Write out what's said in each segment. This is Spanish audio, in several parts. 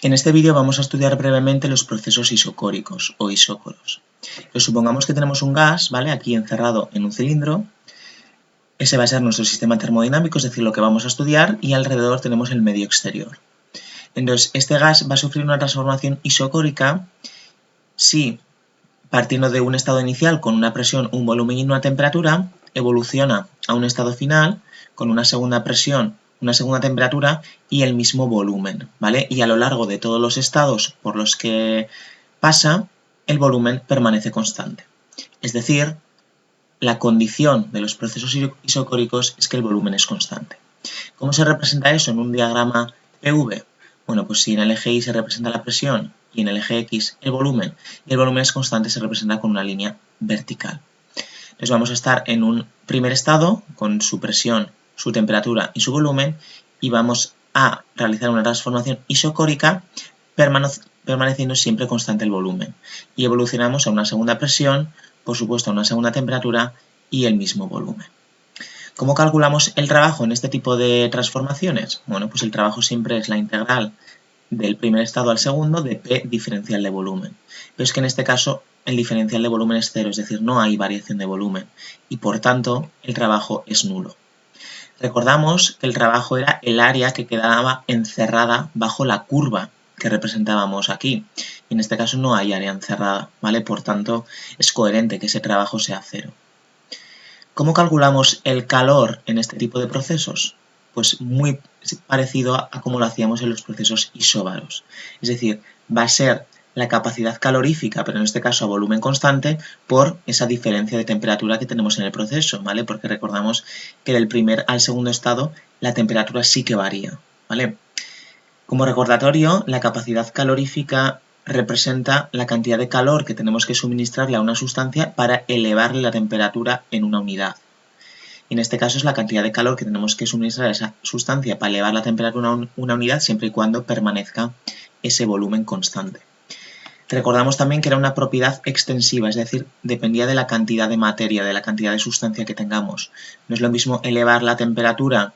En este vídeo vamos a estudiar brevemente los procesos isocóricos o isócoros. Supongamos que tenemos un gas, ¿vale? Aquí encerrado en un cilindro. Ese va a ser nuestro sistema termodinámico, es decir, lo que vamos a estudiar, y alrededor tenemos el medio exterior. Entonces, este gas va a sufrir una transformación isocórica si, partiendo de un estado inicial con una presión, un volumen y una temperatura, evoluciona a un estado final con una segunda presión, una segunda temperatura y el mismo volumen, ¿vale? Y a lo largo de todos los estados por los que pasa, el volumen permanece constante. Es decir, la condición de los procesos isocóricos es que el volumen es constante. ¿Cómo se representa eso en un diagrama PV? Bueno, pues si en el eje Y se representa la presión y en el eje X el volumen, y el volumen es constante, se representa con una línea vertical. Entonces vamos a estar en un primer estado con su presión, su temperatura y su volumen, y vamos a realizar una transformación isocórica permaneciendo siempre constante el volumen. Y evolucionamos a una segunda presión, por supuesto a una segunda temperatura y el mismo volumen. ¿Cómo calculamos el trabajo en este tipo de transformaciones? Bueno, pues el trabajo siempre es la integral del primer estado al segundo de P diferencial de volumen. Pero es que en este caso el diferencial de volumen es cero, es decir, no hay variación de volumen y por tanto el trabajo es nulo. Recordamos que el trabajo era el área que quedaba encerrada bajo la curva que representábamos aquí. Y en este caso no hay área encerrada, ¿vale? Por tanto, es coherente que ese trabajo sea cero. ¿Cómo calculamos el calor en este tipo de procesos? Pues muy parecido a como lo hacíamos en los procesos isóbaros. Es decir, va a ser la capacidad calorífica, pero en este caso a volumen constante, por esa diferencia de temperatura que tenemos en el proceso, ¿vale? Porque recordamos que del primer al segundo estado la temperatura sí que varía, ¿vale? Como recordatorio, la capacidad calorífica representa la cantidad de calor que tenemos que suministrarle a una sustancia para elevarle la temperatura en una unidad. En este caso es la cantidad de calor que tenemos que suministrar a esa sustancia para elevar la temperatura a una unidad siempre y cuando permanezca ese volumen constante. Recordamos también que era una propiedad extensiva, es decir, dependía de la cantidad de materia, de la cantidad de sustancia que tengamos. No es lo mismo elevar la temperatura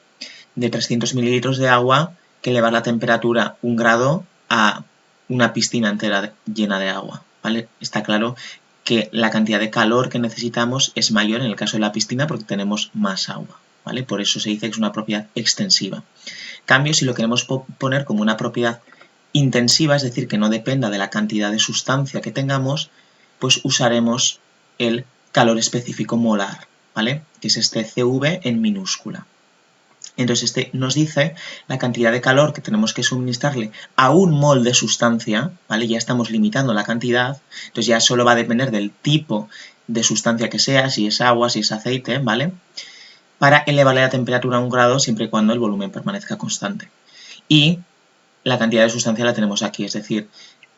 de 300 mililitros de agua que elevar la temperatura 1 grado a una piscina entera llena de agua, ¿vale? Está claro que la cantidad de calor que necesitamos es mayor en el caso de la piscina porque tenemos más agua, ¿vale? Por eso se dice que es una propiedad extensiva. En cambio, si lo queremos poner como una propiedad intensiva, es decir, que no dependa de la cantidad de sustancia que tengamos, pues usaremos el calor específico molar, ¿vale? Que es este CV en minúscula. Entonces este nos dice la cantidad de calor que tenemos que suministrarle a un mol de sustancia, ¿vale? Ya estamos limitando la cantidad, entonces ya solo va a depender del tipo de sustancia que sea, si es agua, si es aceite, ¿vale? Para elevarle la temperatura a 1 grado siempre y cuando el volumen permanezca constante. Y la cantidad de sustancia la tenemos aquí, es decir,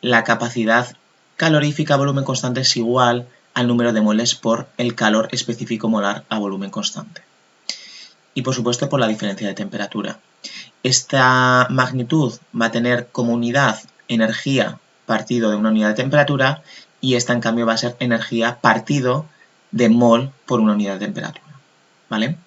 la capacidad calorífica a volumen constante es igual al número de moles por el calor específico molar a volumen constante. Y por supuesto por la diferencia de temperatura. Esta magnitud va a tener como unidad energía partido de una unidad de temperatura y esta en cambio va a ser energía partido de mol por una unidad de temperatura, ¿vale?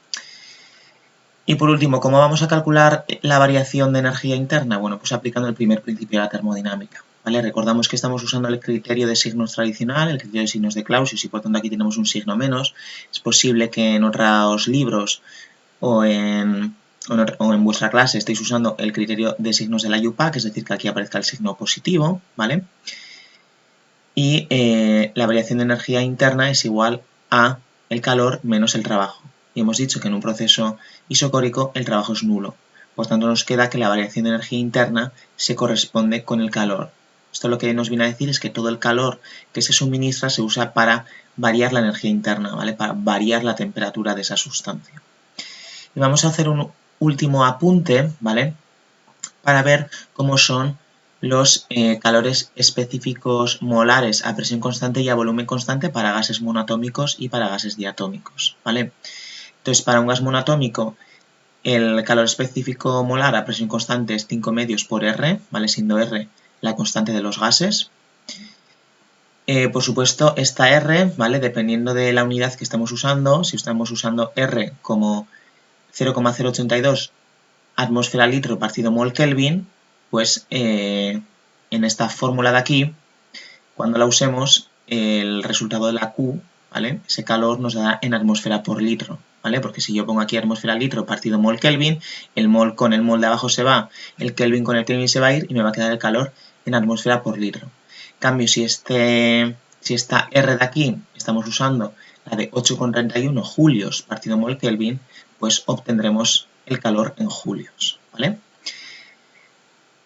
Y por último, ¿cómo vamos a calcular la variación de energía interna? Bueno, pues aplicando el primer principio de la termodinámica, ¿vale? Recordamos que estamos usando el criterio de signos tradicional, el criterio de signos de Clausius, y por tanto aquí tenemos un signo menos. Es posible que en otros libros o en vuestra clase estéis usando el criterio de signos de la IUPAC, es decir, que aquí aparezca el signo positivo, ¿vale? Y la variación de energía interna es igual a el calor menos el trabajo. Y hemos dicho que en un proceso isocórico el trabajo es nulo. Por tanto, nos queda que la variación de energía interna se corresponde con el calor. Esto lo que nos viene a decir es que todo el calor que se suministra se usa para variar la energía interna, ¿vale? Para variar la temperatura de esa sustancia. Y vamos a hacer un último apunte, ¿vale? Para ver cómo son los calores específicos molares a presión constante y a volumen constante para gases monoatómicos y para gases diatómicos, ¿vale? Entonces, para un gas monoatómico, el calor específico molar a presión constante es 5 medios por R, ¿vale? Siendo R la constante de los gases. Por supuesto, esta R, ¿vale? Dependiendo de la unidad que estemos usando, si estamos usando R como 0,082 atmósfera litro partido mol Kelvin, pues en esta fórmula de aquí, cuando la usemos, el resultado de la Q, ¿vale? Ese calor nos da en atmósfera por litro, ¿vale? Porque si yo pongo aquí atmósfera litro partido mol Kelvin, el mol con el mol de abajo se va, el Kelvin con el Kelvin se va a ir y me va a quedar el calor en atmósfera por litro. En cambio, si esta R de aquí estamos usando la de 8,31 julios partido mol Kelvin, pues obtendremos el calor en julios, ¿vale?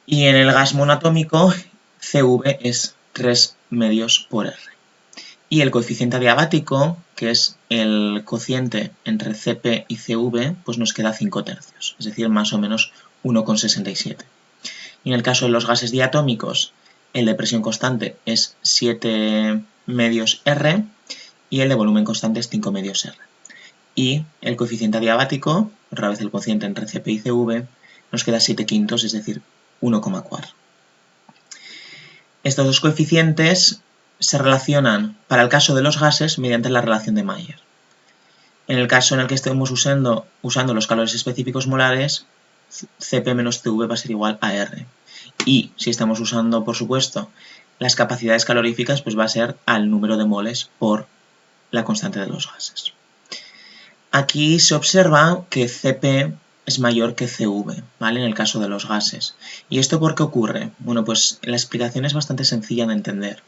Y en el gas monoatómico, CV es 3 medios por R. Y el coeficiente adiabático, que es el cociente entre Cp y Cv, pues nos queda 5 tercios, es decir, más o menos 1,67. Y en el caso de los gases diatómicos, el de presión constante es 7 medios R y el de volumen constante es 5 medios R. Y el coeficiente adiabático, otra vez el cociente entre Cp y Cv, nos queda 7 quintos, es decir, 1,4. Estos dos coeficientes se relacionan, para el caso de los gases, mediante la relación de Mayer. En el caso en el que estemos usando los calores específicos molares, Cp menos Cv va a ser igual a R. Y si estamos usando, por supuesto, las capacidades caloríficas, pues va a ser al número de moles por la constante de los gases. Aquí se observa que Cp es mayor que Cv, ¿vale? En el caso de los gases. ¿Y esto por qué ocurre? Bueno, pues la explicación es bastante sencilla de entender.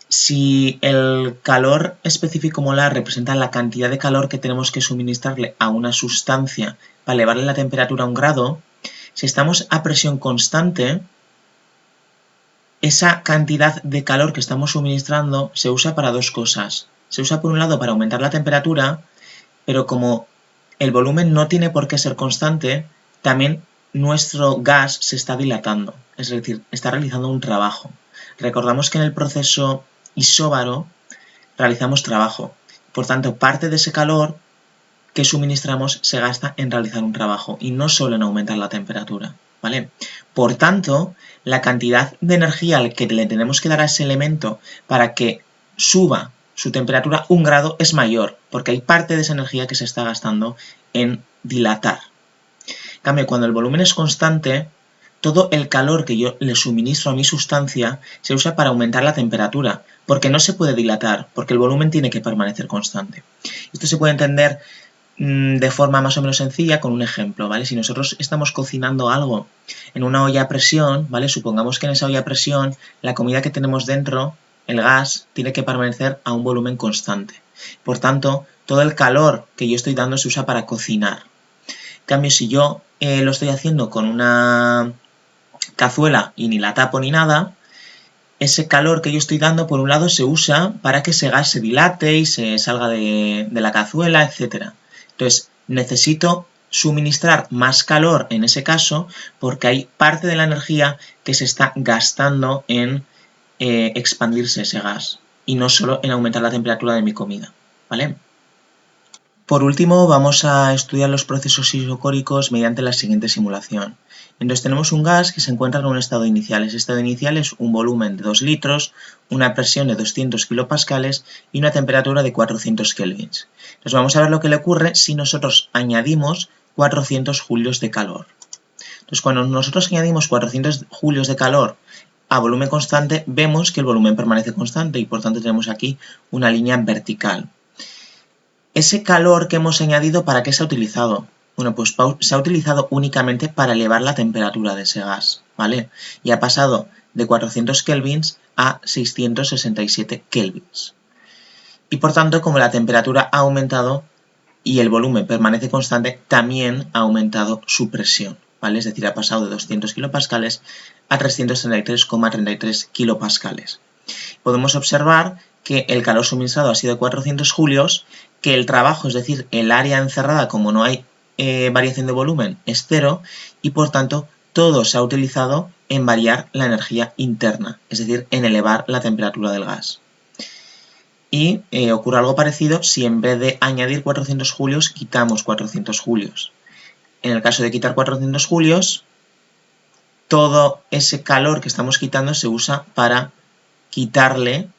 Si el calor específico molar representa la cantidad de calor que tenemos que suministrarle a una sustancia para elevarle la temperatura a 1 grado, si estamos a presión constante, esa cantidad de calor que estamos suministrando se usa para dos cosas. Se usa por un lado para aumentar la temperatura, pero como el volumen no tiene por qué ser constante, también nuestro gas se está dilatando, es decir, está realizando un trabajo. Recordamos que en el proceso isóbaro realizamos trabajo, por tanto parte de ese calor que suministramos se gasta en realizar un trabajo y no solo en aumentar la temperatura, ¿vale? Por tanto, la cantidad de energía que le tenemos que dar a ese elemento para que suba su temperatura 1 grado es mayor, porque hay parte de esa energía que se está gastando en dilatar. En cambio, cuando el volumen es constante, todo el calor que yo le suministro a mi sustancia se usa para aumentar la temperatura, porque no se puede dilatar, porque el volumen tiene que permanecer constante. Esto se puede entender de forma más o menos sencilla con un ejemplo, ¿vale? Si nosotros estamos cocinando algo en una olla a presión, ¿vale? Supongamos que en esa olla a presión la comida que tenemos dentro, el gas, tiene que permanecer a un volumen constante. Por tanto, todo el calor que yo estoy dando se usa para cocinar. En cambio, si yo lo estoy haciendo con una cazuela y ni la tapo ni nada, ese calor que yo estoy dando, por un lado, se usa para que ese gas se dilate y se salga de la cazuela, etc. Entonces, necesito suministrar más calor en ese caso porque hay parte de la energía que se está gastando en expandirse ese gas y no solo en aumentar la temperatura de mi comida, ¿vale? Por último, vamos a estudiar los procesos isocóricos mediante la siguiente simulación. Entonces tenemos un gas que se encuentra en un estado inicial. Ese estado inicial es un volumen de 2 litros, una presión de 200 kilopascales y una temperatura de 400 kelvins. Entonces vamos a ver lo que le ocurre si nosotros añadimos 400 julios de calor. Entonces cuando nosotros añadimos 400 julios de calor a volumen constante, vemos que el volumen permanece constante y por tanto tenemos aquí una línea vertical. Ese calor que hemos añadido, ¿para qué se ha utilizado? Bueno, pues se ha utilizado únicamente para elevar la temperatura de ese gas, ¿vale? Y ha pasado de 400 kelvins a 667 kelvins. Y por tanto, como la temperatura ha aumentado y el volumen permanece constante, también ha aumentado su presión, ¿vale? Es decir, ha pasado de 200 kilopascales a 333,33 kilopascales. Podemos observar que el calor suministrado ha sido de 400 julios, que el trabajo, es decir, el área encerrada, como no hay variación de volumen, es cero, y por tanto todo se ha utilizado en variar la energía interna, es decir, en elevar la temperatura del gas. Y ocurre algo parecido si en vez de añadir 400 julios, quitamos 400 julios. En el caso de quitar 400 julios, todo ese calor que estamos quitando se usa para quitarle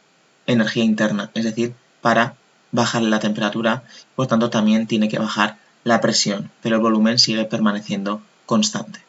energía interna, es decir, para bajarle la temperatura, por tanto también tiene que bajar la presión, pero el volumen sigue permaneciendo constante.